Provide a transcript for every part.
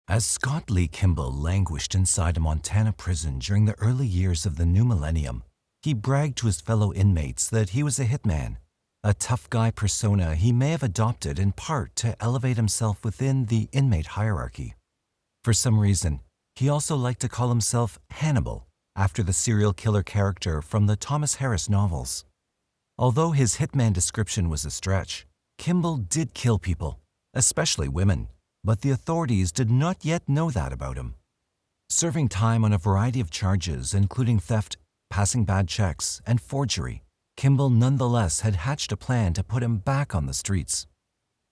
As Scott Lee Kimball languished inside a Montana prison during the early years of the new millennium, he bragged to his fellow inmates that he was a hitman, a tough guy persona he may have adopted in part to elevate himself within the inmate hierarchy. For some reason, he also liked to call himself Hannibal, after the serial killer character from the Thomas Harris novels. Although his hitman description was a stretch, Kimball did kill people, especially women, but the authorities did not yet know that about him. Serving time on a variety of charges, including theft, passing bad checks, and forgery, Kimball nonetheless had hatched a plan to put him back on the streets.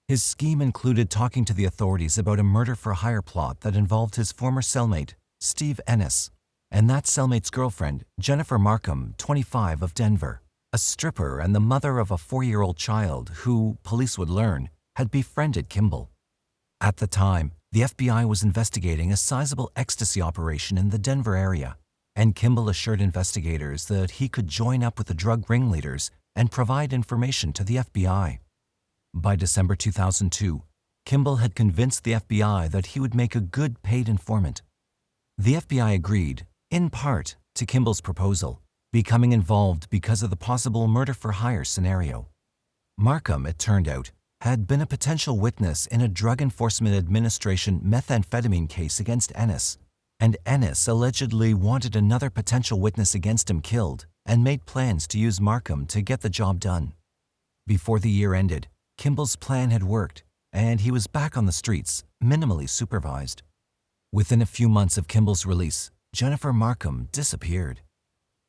His scheme included talking to the authorities about a murder-for-hire plot that involved his former cellmate, Steve Ennis, and that cellmate's girlfriend, Jennifer Markham, 25, of Denver, a stripper and the mother of a 4-year-old child who, police would learn, had befriended Kimball. At the time, the FBI was investigating a sizable ecstasy operation in the Denver area, and Kimball assured investigators that he could join up with the drug ringleaders and provide information to the FBI. By December 2002, Kimball had convinced the FBI that he would make a good paid informant. The FBI agreed, in part, to Kimball's proposal, becoming involved because of the possible murder-for-hire scenario. Markham, it turned out, had been a potential witness in a Drug Enforcement Administration methamphetamine case against Ennis, and Ennis allegedly wanted another potential witness against him killed and made plans to use Markham to get the job done. Before the year ended, Kimball's plan had worked, and he was back on the streets, minimally supervised. Within a few months of Kimball's release, Jennifer Markham disappeared.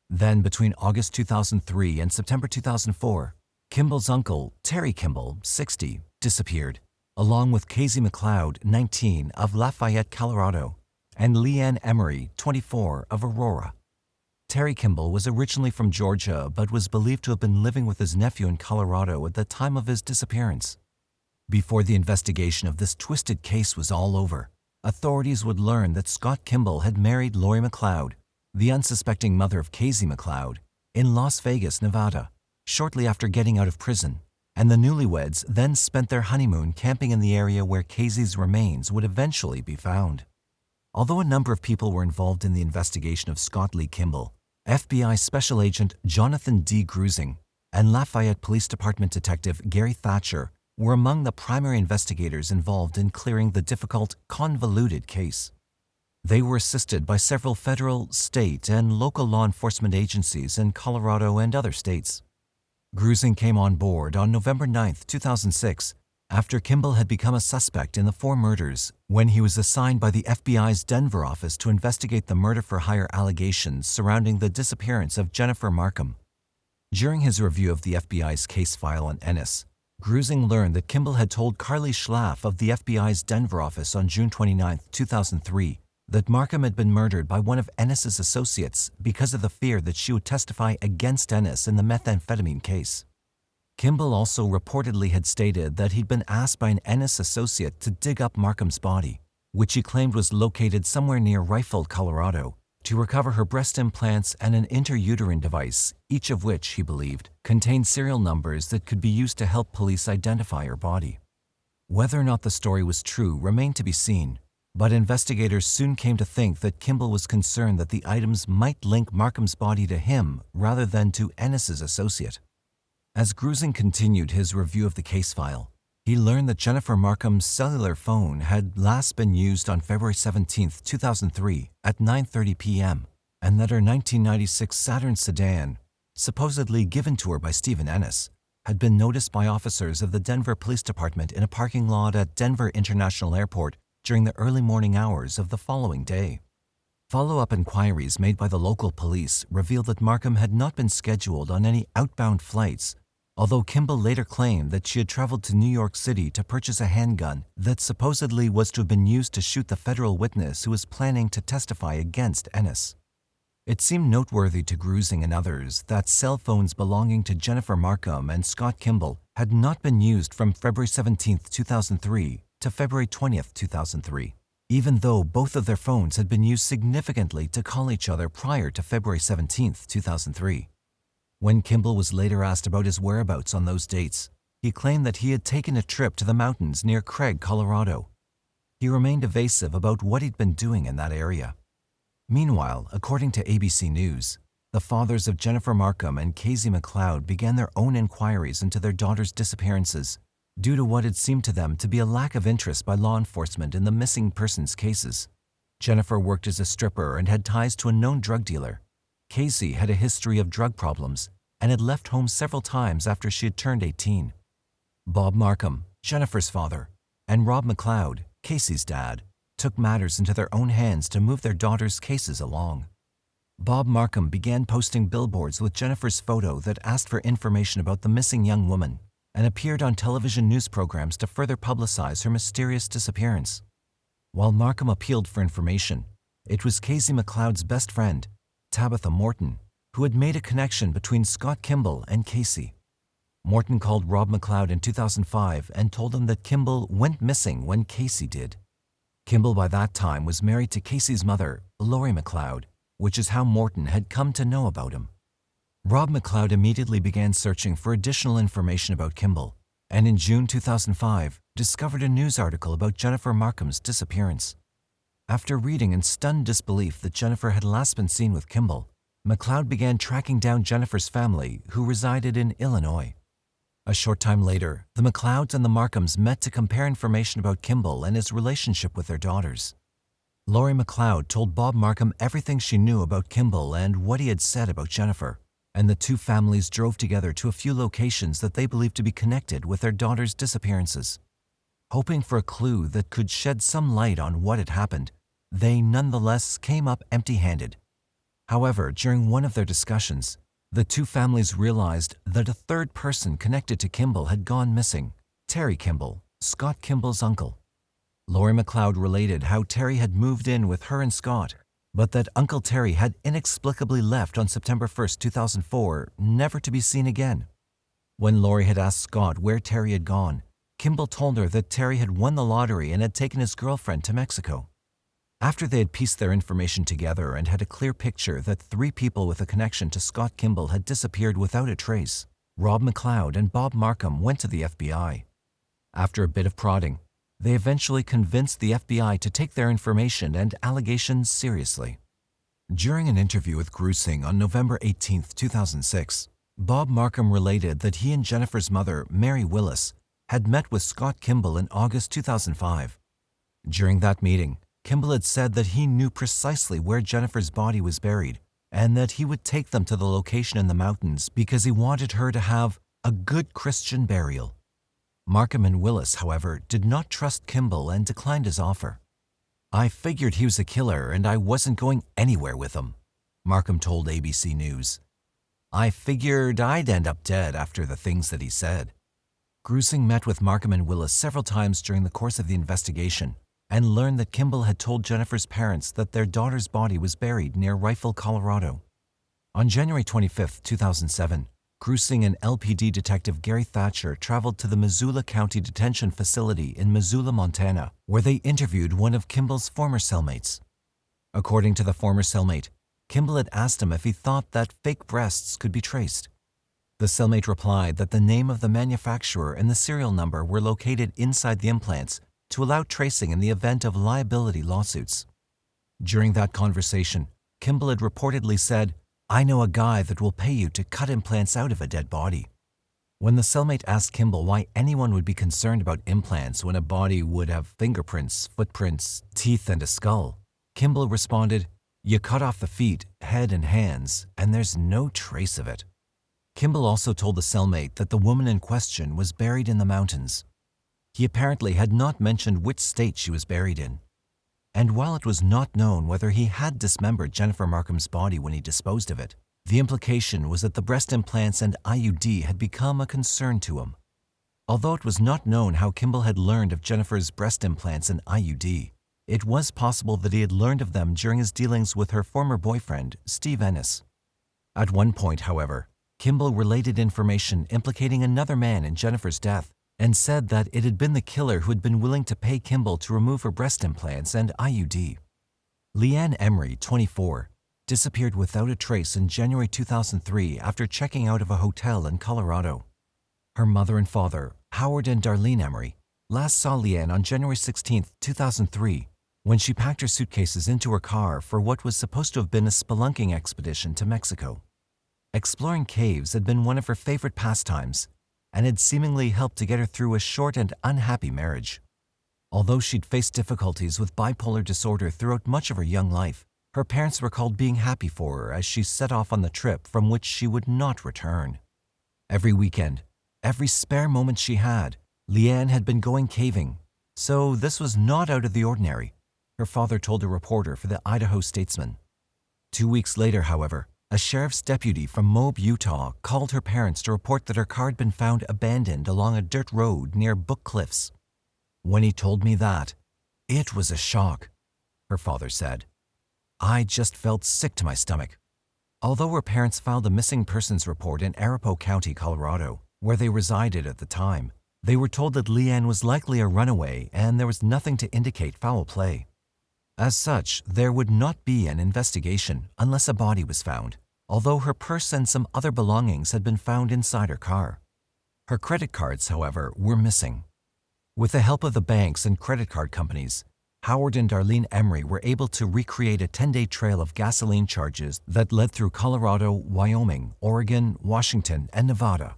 Then, between August 2003 and September 2004, Kimball's uncle, Terry Kimball, 60, disappeared, along with Casey McLeod, 19, of Lafayette, Colorado, and Leanne Emery, 24, of Aurora. Terry Kimball was originally from Georgia but was believed to have been living with his nephew in Colorado at the time of his disappearance. Before the investigation of this twisted case was all over, authorities would learn that Scott Kimball had married Lori McLeod, the unsuspecting mother of Casey McLeod, in Las Vegas, Nevada, shortly after getting out of prison, and the newlyweds then spent their honeymoon camping in the area where Casey's remains would eventually be found. Although a number of people were involved in the investigation of Scott Lee Kimball, FBI Special Agent Jonathan D. Grusing and Lafayette Police Department Detective Gary Thatcher were among the primary investigators involved in clearing the difficult, convoluted case. They were assisted by several federal, state, and local law enforcement agencies in Colorado and other states. Grusing came on board on November 9, 2006, after Kimball had become a suspect in the 4 murders when he was assigned by the FBI's Denver office to investigate the murder-for-hire allegations surrounding the disappearance of Jennifer Markham. During his review of the FBI's case file on Ennis, Grusing learned that Kimball had told Carly Schlaff of the FBI's Denver office on June 29, 2003, that Markham had been murdered by one of Ennis's associates because of the fear that she would testify against Ennis in the methamphetamine case. Kimball also reportedly had stated that he'd been asked by an Ennis associate to dig up Markham's body, which he claimed was located somewhere near Rifle, Colorado, to recover her breast implants and an intrauterine device, each of which, he believed, contained serial numbers that could be used to help police identify her body. Whether or not the story was true remained to be seen, but investigators soon came to think that Kimball was concerned that the items might link Markham's body to him rather than to Ennis's associate. As Grusing continued his review of the case file, he learned that Jennifer Markham's cellular phone had last been used on February 17, 2003 at 9:30 p.m., and that her 1996 Saturn sedan, supposedly given to her by Stephen Ennis, had been noticed by officers of the Denver Police Department in a parking lot at Denver International Airport during the early morning hours of the following day. Follow-up inquiries made by the local police revealed that Markham had not been scheduled on any outbound flights, although Kimball later claimed that she had traveled to New York City to purchase a handgun that supposedly was to have been used to shoot the federal witness who was planning to testify against Ennis. It seemed noteworthy to Grusing and others that cell phones belonging to Jennifer Markham and Scott Kimball had not been used from February 17, 2003 to February 20, 2003, even though both of their phones had been used significantly to call each other prior to February 17, 2003. When Kimball was later asked about his whereabouts on those dates, he claimed that he had taken a trip to the mountains near Craig, Colorado. he remained evasive about what he'd been doing in that area. Meanwhile, according to ABC News, the fathers of Jennifer Markham and Casey McLeod began their own inquiries into their daughter's disappearances due to what had seemed to them to be a lack of interest by law enforcement in the missing persons cases. Jennifer worked as a stripper and had ties to a known drug dealer. Casey had a history of drug problems and had left home several times after she had turned 18. Bob Markham, Jennifer's father, and Rob McLeod, Casey's dad, took matters into their own hands to move their daughter's cases along. Bob Markham began posting billboards with Jennifer's photo that asked for information about the missing young woman and appeared on television news programs to further publicize her mysterious disappearance. While Markham appealed for information, it was Casey McLeod's best friend, Tabitha Morton, who had made a connection between Scott Kimball and Casey. Morton called Rob McLeod in 2005 and told him that Kimball went missing when Casey did. Kimball by that time was married to Casey's mother, Lori McLeod, which is how Morton had come to know about him. Rob McLeod immediately began searching for additional information about Kimball, and in June 2005 discovered a news article about Jennifer Markham's disappearance. After reading in stunned disbelief that Jennifer had last been seen with Kimball, McLeod began tracking down Jennifer's family, who resided in Illinois. A short time later, the McLeods and the Markhams met to compare information about Kimball and his relationship with their daughters. Lori McLeod told Bob Markham everything she knew about Kimball and what he had said about Jennifer, and the two families drove together to a few locations that they believed to be connected with their daughters' disappearances. Hoping for a clue that could shed some light on what had happened, they nonetheless came up empty-handed. However, during one of their discussions, the two families realized that a third person connected to Kimball had gone missing, Terry Kimball, Scott Kimball's uncle. Lori McLeod related how Terry had moved in with her and Scott, but that Uncle Terry had inexplicably left on September 1, 2004, never to be seen again. When Lori had asked Scott where Terry had gone, Kimball told her that Terry had won the lottery and had taken his girlfriend to Mexico. After they had pieced their information together and had a clear picture that 3 people with a connection to Scott Kimball had disappeared without a trace, Rob McLeod and Bob Markham went to the FBI. After a bit of prodding, they eventually convinced the FBI to take their information and allegations seriously. During an interview with Grusing on November 18, 2006, Bob Markham related that he and Jennifer's mother, Mary Willis, had met with Scott Kimball in August 2005. During that meeting, Kimball had said that he knew precisely where Jennifer's body was buried and that he would take them to the location in the mountains because he wanted her to have a good Christian burial. Markham and Willis, however, did not trust Kimball and declined his offer. "I figured he was a killer and I wasn't going anywhere with him," Markham told ABC News. "I figured I'd end up dead after the things that he said." Grusing met with Markham and Willis several times during the course of the investigation and learned that Kimball had told Jennifer's parents that their daughter's body was buried near Rifle, Colorado. On January 25, 2007, Grusing and LPD detective Gary Thatcher traveled to the Missoula County Detention Facility in Missoula, Montana, where they interviewed one of Kimball's former cellmates. According to the former cellmate, Kimball had asked him if he thought that fake breasts could be traced. The cellmate replied that the name of the manufacturer and the serial number were located inside the implants to allow tracing in the event of liability lawsuits. During that conversation, Kimball had reportedly said, "I know a guy that will pay you to cut implants out of a dead body." When the cellmate asked Kimball why anyone would be concerned about implants when a body would have fingerprints, footprints, teeth, and a skull, Kimball responded, "You cut off the feet, head, and hands, and there's no trace of it." Kimball also told the cellmate that the woman in question was buried in the mountains. He apparently had not mentioned which state she was buried in. And while it was not known whether he had dismembered Jennifer Markham's body when he disposed of it, the implication was that the breast implants and IUD had become a concern to him. Although it was not known how Kimball had learned of Jennifer's breast implants and IUD, it was possible that he had learned of them during his dealings with her former boyfriend, Steve Ennis. At one point, however, Kimball related information implicating another man in Jennifer's death and said that it had been the killer who had been willing to pay Kimball to remove her breast implants and IUD. Leanne Emery, 24, disappeared without a trace in January 2003 after checking out of a hotel in Colorado. Her mother and father, Howard and Darlene Emery, last saw Leanne on January 16, 2003, when she packed her suitcases into her car for what was supposed to have been a spelunking expedition to Mexico. Exploring caves had been one of her favorite pastimes and had seemingly helped to get her through a short and unhappy marriage. Although she'd faced difficulties with bipolar disorder throughout much of her young life, her parents recalled being happy for her as she set off on the trip from which she would not return. Every weekend, every spare moment she had, Leanne had been going caving, so this was not out of the ordinary, her father told a reporter for the Idaho Statesman. 2 weeks later, however, a sheriff's deputy from Moab, Utah, called her parents to report that her car had been found abandoned along a dirt road near Book Cliffs. When he told me that, it was a shock, her father said. I just felt sick to my stomach. Although her parents filed a missing persons report in Arapahoe County, Colorado, where they resided at the time, they were told that Leanne was likely a runaway and there was nothing to indicate foul play. As such, there would not be an investigation unless a body was found, although her purse and some other belongings had been found inside her car. Her credit cards, however, were missing. With the help of the banks and credit card companies, Howard and Leanne Emery were able to recreate a 10-day trail of gasoline charges that led through Colorado, Wyoming, Oregon, Washington, and Nevada.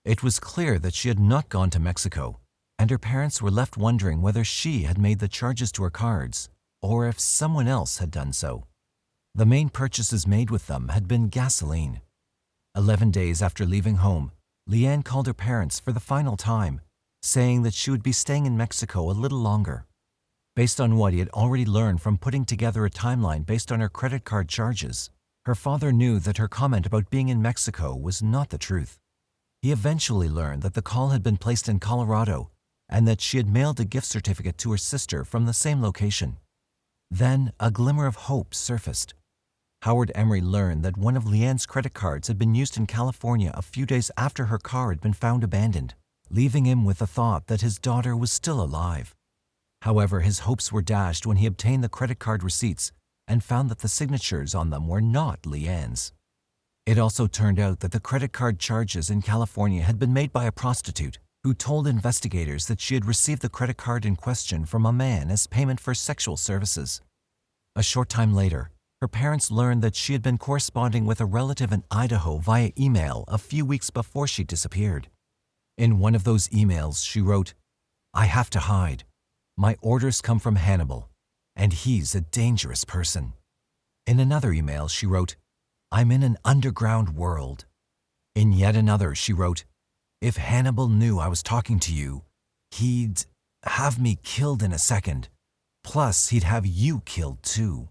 It was clear that she had not gone to Mexico, and her parents were left wondering whether she had made the charges to her cards or if someone else had done so. The main purchases made with them had been gasoline. 11 days after leaving home, Leanne called her parents for the final time, saying that she would be staying in Mexico a little longer. Based on what he had already learned from putting together a timeline based on her credit card charges, her father knew that her comment about being in Mexico was not the truth. He eventually learned that the call had been placed in Colorado and that she had mailed a gift certificate to her sister from the same location. Then a glimmer of hope surfaced. Howard Emery learned that one of Leanne's credit cards had been used in California a few days after her car had been found abandoned, leaving him with the thought that his daughter was still alive. However, his hopes were dashed when he obtained the credit card receipts and found that the signatures on them were not Leanne's. It also turned out that the credit card charges in California had been made by a prostitute who told investigators that she had received the credit card in question from a man as payment for sexual services. A short time later, her parents learned that she had been corresponding with a relative in Idaho via email a few weeks before she disappeared. In one of those emails, she wrote, "I have to hide. My orders come from Hannibal, and he's a dangerous person." In another email, she wrote, "I'm in an underground world." In yet another, she wrote, "If Hannibal knew I was talking to you, he'd have me killed in a second. Plus, he'd have you killed too."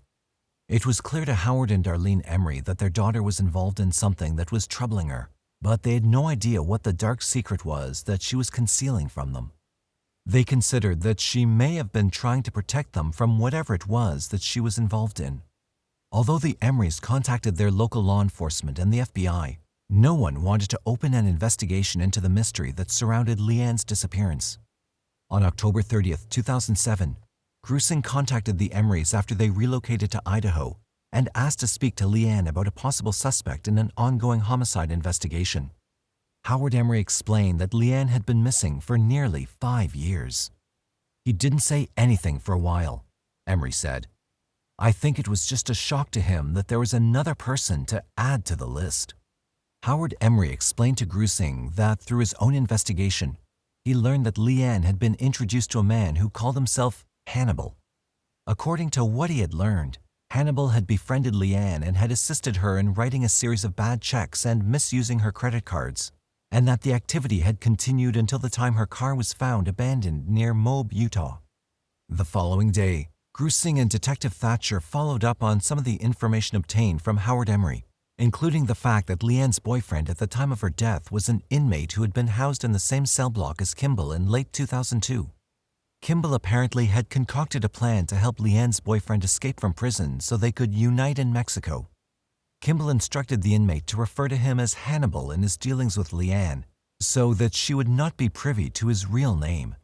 It was clear to Howard and Leanne Emery that their daughter was involved in something that was troubling her, but they had no idea what the dark secret was that she was concealing from them. They considered that she may have been trying to protect them from whatever it was that she was involved in. Although the Emerys contacted their local law enforcement and the FBI, no one wanted to open an investigation into the mystery that surrounded Leanne's disappearance. On October 30th, 2007, Grusing contacted the Emerys after they relocated to Idaho and asked to speak to Leanne about a possible suspect in an ongoing homicide investigation. Howard Emery explained that Leanne had been missing for nearly 5 years. "He didn't say anything for a while," Emery said. "I think it was just a shock to him that there was another person to add to the list." Howard Emery explained to Grusing that through his own investigation, he learned that Leanne had been introduced to a man who called himself Hannibal. According to what he had learned, Hannibal had befriended Leanne and had assisted her in writing a series of bad checks and misusing her credit cards, and that the activity had continued until the time her car was found abandoned near Moab, Utah. The following day, Grusing and Detective Thatcher followed up on some of the information obtained from Howard Emery, including the fact that Leanne's boyfriend at the time of her death was an inmate who had been housed in the same cell block as Kimball in late 2002. Kimball apparently had concocted a plan to help Leanne's boyfriend escape from prison so they could unite in Mexico. Kimball instructed the inmate to refer to him as Hannibal in his dealings with Leanne, so that she would not be privy to his real name.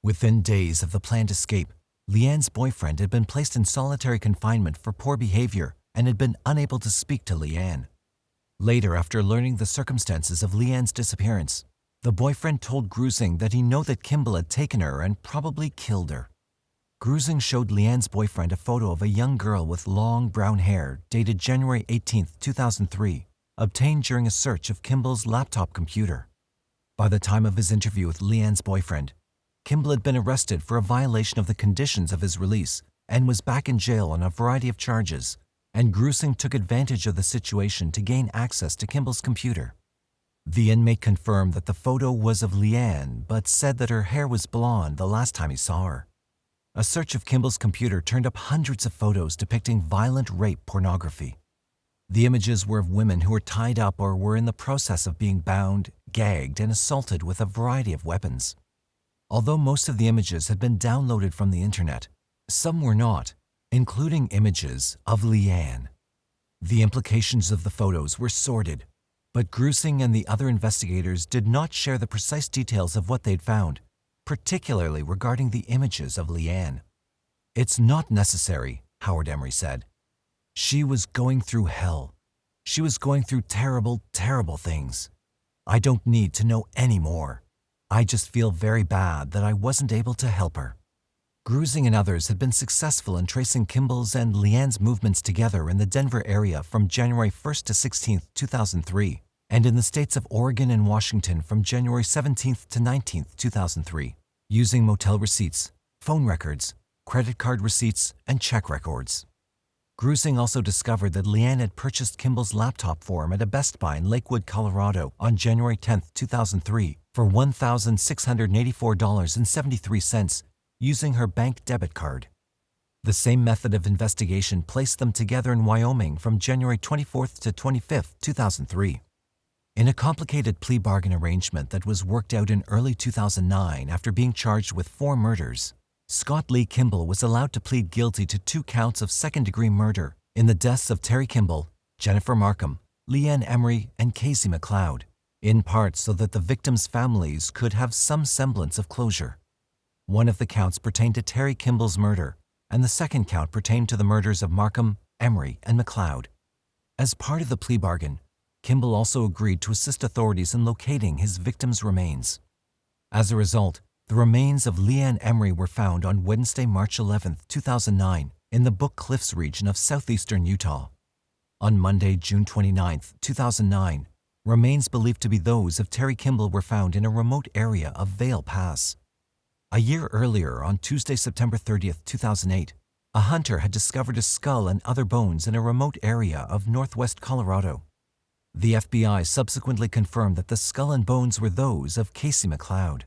Within days of the planned escape, Leanne's boyfriend had been placed in solitary confinement for poor behavior and had been unable to speak to Leanne. Later, after learning the circumstances of Leanne's disappearance, The boyfriend told Grusing that he knew that Kimball had taken her and probably killed her. Grusing showed Leanne's boyfriend a photo of a young girl with long brown hair dated January 18, 2003, obtained during a search of Kimball's laptop computer. By the time of his interview with Leanne's boyfriend, Kimball had been arrested for a violation of the conditions of his release and was back in jail on a variety of charges, and Grusing took advantage of the situation to gain access to Kimball's computer. The inmate confirmed that the photo was of Leanne, but said that her hair was blonde the last time he saw her. A search of Kimball's computer turned up hundreds of photos depicting violent rape pornography. The images were of women who were tied up or were in the process of being bound, gagged, and assaulted with a variety of weapons. Although most of the images had been downloaded from the internet, some were not, including images of Leanne. The implications of the photos were sordid, but Grusing and the other investigators did not share the precise details of what they'd found, particularly regarding the images of Leanne. "It's not necessary," Howard Emery said. "She was going through hell. She was going through terrible, terrible things. I don't need to know any more. I just feel very bad that I wasn't able to help her." Grusing and others had been successful in tracing Kimball's and Leanne's movements together in the Denver area from January 1st to 16th, 2003, and in the states of Oregon and Washington from January 17th to 19th, 2003, using motel receipts, phone records, credit card receipts, and check records. Grusing also discovered that Leanne had purchased Kimball's laptop for him at a Best Buy in Lakewood, Colorado on January 10, 2003 for $1,684.73 using her bank debit card. The same method of investigation placed them together in Wyoming from January 24th to 25th, 2003. In a complicated plea bargain arrangement that was worked out in early 2009 after being charged with 4 murders, Scott Lee Kimball was allowed to plead guilty to 2 counts of second-degree murder in the deaths of Terry Kimball, Jennifer Markham, Leanne Emery, and Casey McLeod, in part so that the victims' families could have some semblance of closure. One of the counts pertained to Terry Kimball's murder, and the second count pertained to the murders of Markham, Emery, and McLeod. As part of the plea bargain, Kimball also agreed to assist authorities in locating his victims' remains. As a result, the remains of Leanne Emery were found on Wednesday, March 11, 2009, in the Book Cliffs region of southeastern Utah. On Monday, June 29, 2009, remains believed to be those of Terry Kimball were found in a remote area of Vail Pass. A year earlier, on Tuesday, September 30, 2008, a hunter had discovered a skull and other bones in a remote area of northwest Colorado. The FBI subsequently confirmed that the skull and bones were those of Casey McLeod.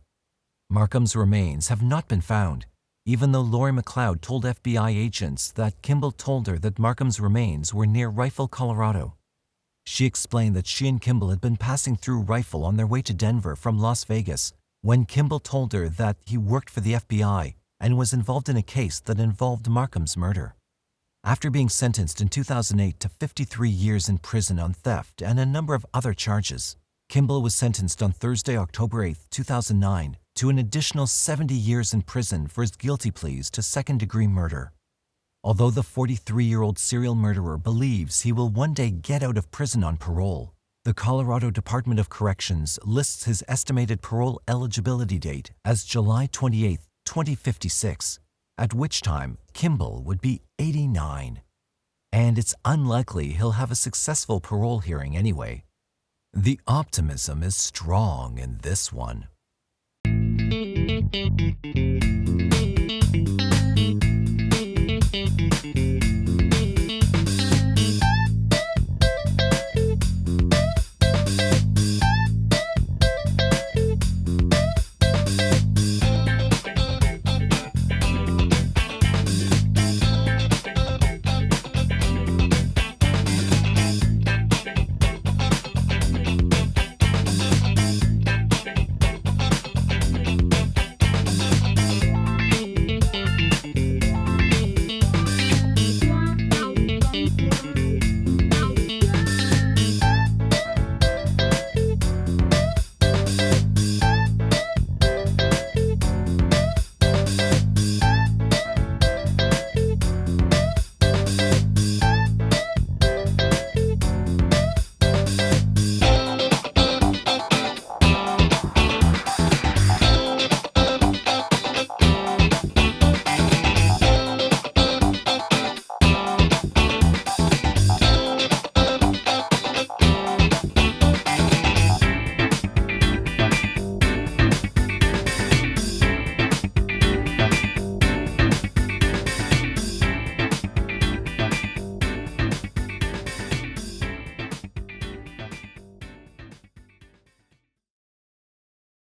Markham's remains have not been found, even though Lori McLeod told FBI agents that Kimball told her that Markham's remains were near Rifle, Colorado. She explained that she and Kimball had been passing through Rifle on their way to Denver from Las Vegas when Kimball told her that he worked for the FBI and was involved in a case that involved Markham's murder. After being sentenced in 2008 to 53 years in prison on theft and a number of other charges, Kimball was sentenced on Thursday, October 8, 2009, to an additional 70 years in prison for his guilty pleas to second-degree murder. Although the 43-year-old serial murderer believes he will one day get out of prison on parole, the Colorado Department of Corrections lists his estimated parole eligibility date as July 28, 2056, at which time Kimball would be 89. And it's unlikely he'll have a successful parole hearing anyway. The optimism is strong in this one.